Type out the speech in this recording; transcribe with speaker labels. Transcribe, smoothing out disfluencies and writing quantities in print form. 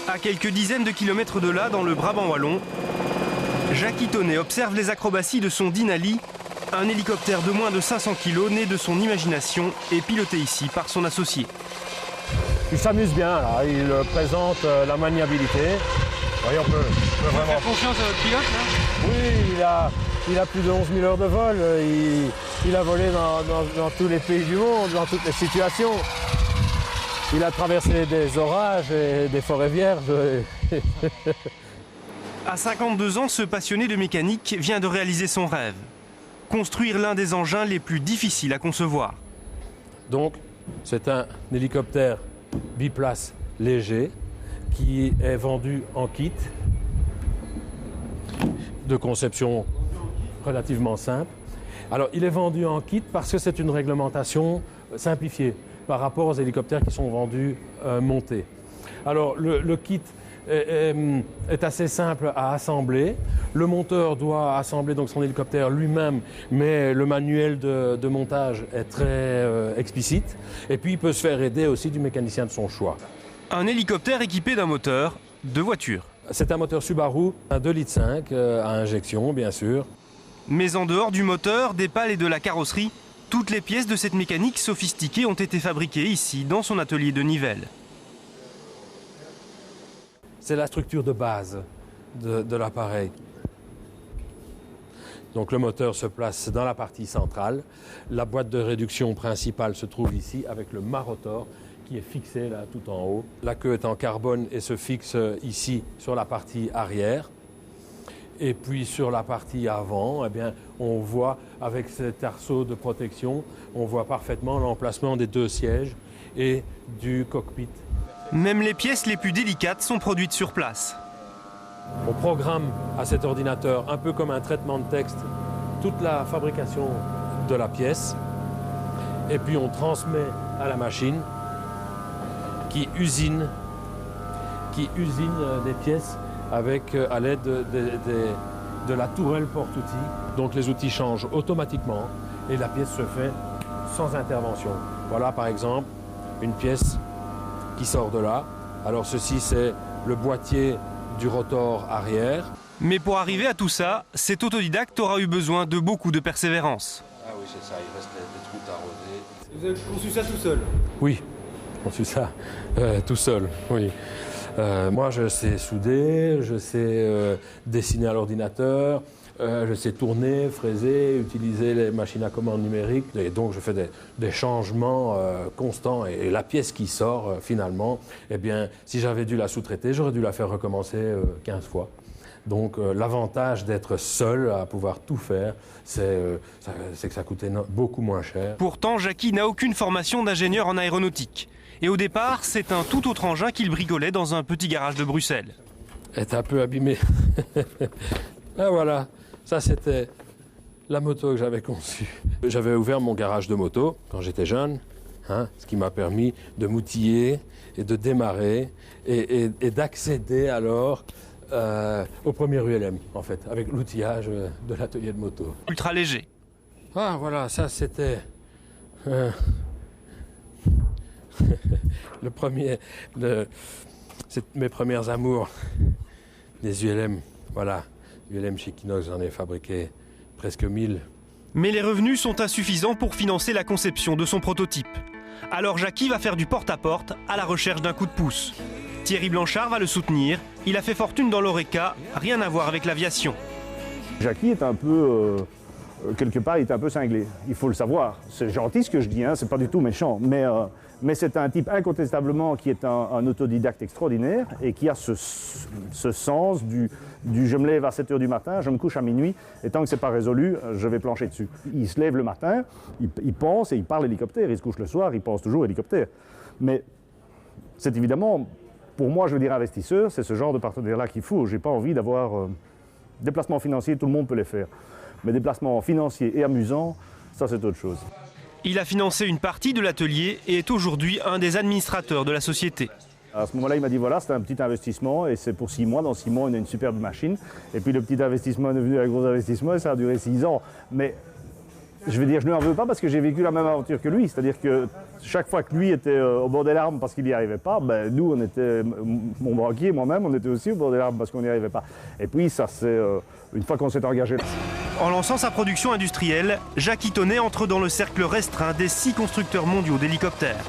Speaker 1: À quelques dizaines de kilomètres de là, dans le Brabant wallon, Jackie Tonnet observe les acrobaties de son Denali, un hélicoptère de moins de 500 kg né de son imagination et piloté ici par son associé.
Speaker 2: Il s'amuse bien là, il présente la maniabilité. Oui, on peut vraiment
Speaker 1: faire confiance à votre pilote là?
Speaker 2: Oui, il a plus de 11 000 heures de vol, il a volé dans tous les pays du monde, dans toutes les situations. Il a traversé des orages et des forêts vierges.
Speaker 1: À 52 ans, ce passionné de mécanique vient de réaliser son rêve. Construire l'un des engins les plus difficiles à concevoir.
Speaker 2: Donc, c'est un hélicoptère biplace léger qui est vendu en kit de conception relativement simple. Alors, il est vendu en kit parce que c'est une réglementation simplifiée par rapport aux hélicoptères qui sont vendus montés. Alors, le kit est assez simple à assembler. Le monteur doit assembler donc son hélicoptère lui-même, mais le manuel de montage est très explicite. Et puis, il peut se faire aider aussi du mécanicien de son choix.
Speaker 1: Un hélicoptère équipé d'un moteur de voiture.
Speaker 2: C'est un moteur Subaru, un 2,5 litres à injection, bien sûr.
Speaker 1: Mais en dehors du moteur, des pales et de la carrosserie, toutes les pièces de cette mécanique sophistiquée ont été fabriquées ici, dans son atelier de Nivelles.
Speaker 2: C'est la structure de base de l'appareil. Donc le moteur se place dans la partie centrale. La boîte de réduction principale se trouve ici avec le mât rotor qui est fixé là tout en haut. La queue est en carbone et se fixe ici sur la partie arrière. Et puis sur la partie avant, eh bien, on voit avec cet arceau de protection, on voit parfaitement l'emplacement des deux sièges et du cockpit.
Speaker 1: Même les pièces les plus délicates sont produites sur place.
Speaker 2: On programme à cet ordinateur, un peu comme un traitement de texte, toute la fabrication de la pièce. Et puis on transmet à la machine qui usine des pièces avec, à l'aide de la tourelle porte-outils. Donc les outils changent automatiquement et la pièce se fait sans intervention. Voilà par exemple une pièce qui sort de là. Alors ceci c'est le boîtier du rotor arrière.
Speaker 1: Mais pour arriver à tout ça, cet autodidacte aura eu besoin de beaucoup de persévérance.
Speaker 2: Ah oui c'est ça, il reste des trous arrosés.
Speaker 1: Vous avez conçu ça tout seul?
Speaker 2: Oui, conçu ça tout seul, oui. Moi, je sais souder, je sais dessiner à l'ordinateur, je sais tourner, fraiser, utiliser les machines à commande numériques. Et donc, je fais des changements constants. Et la pièce qui sort, finalement, eh bien, si j'avais dû la sous-traiter, j'aurais dû la faire recommencer 15 fois. Donc, l'avantage d'être seul à pouvoir tout faire, c'est que ça coûtait beaucoup moins cher.
Speaker 1: Pourtant, Jackie n'a aucune formation d'ingénieur en aéronautique. Et au départ, c'est un tout autre engin qu'il bricolait dans un petit garage de Bruxelles.
Speaker 2: Est un peu abîmé. Ah voilà, ça c'était la moto que j'avais conçue. J'avais ouvert mon garage de moto quand j'étais jeune, ce qui m'a permis de m'outiller et de démarrer et d'accéder alors au premier ULM, en fait, avec l'outillage de l'atelier de moto.
Speaker 1: Ultra léger.
Speaker 2: Ah voilà, ça c'était... c'est mes premières amours des ULM. Voilà, ULM chez Kinox, j'en ai fabriqué presque 1000.
Speaker 1: Mais les revenus sont insuffisants pour financer la conception de son prototype. Alors Jackie va faire du porte-à-porte à la recherche d'un coup de pouce. Thierry Blanchard va le soutenir. Il a fait fortune dans l'Oreca, rien à voir avec l'aviation.
Speaker 3: Jackie est un peu... quelque part, il est un peu cinglé. Il faut le savoir. C'est gentil ce que je dis, c'est pas du tout méchant. Mais c'est un type incontestablement qui est un autodidacte extraordinaire et qui a ce sens du je me lève à 7 h du matin, je me couche à minuit, et tant que c'est pas résolu, je vais plancher dessus. Il se lève le matin, il pense et il parle hélicoptère. Il se couche le soir, il pense toujours hélicoptère. Mais c'est évidemment, pour moi, je veux dire investisseur, c'est ce genre de partenaire-là qu'il faut. J'ai pas envie d'avoir des placements financiers, tout le monde peut les faire. Mais des placements financiers et amusants, ça c'est autre chose.
Speaker 1: Il a financé une partie de l'atelier et est aujourd'hui un des administrateurs de la société.
Speaker 3: À ce moment-là, il m'a dit voilà, c'est un petit investissement et c'est pour 6 mois. Dans 6 mois, on a une superbe machine. Et puis le petit investissement est devenu un gros investissement et ça a duré 6 ans. Mais je vais dire, je ne lui en veux pas parce que j'ai vécu la même aventure que lui. C'est-à-dire que chaque fois que lui était au bord des larmes parce qu'il n'y arrivait pas, ben, nous, on était, mon banquier, moi-même, on était aussi au bord des larmes parce qu'on n'y arrivait pas. Et puis ça, c'est une fois qu'on s'est engagé.
Speaker 1: En lançant sa production industrielle, Jacques Itonnet entre dans le cercle restreint des 6 constructeurs mondiaux d'hélicoptères.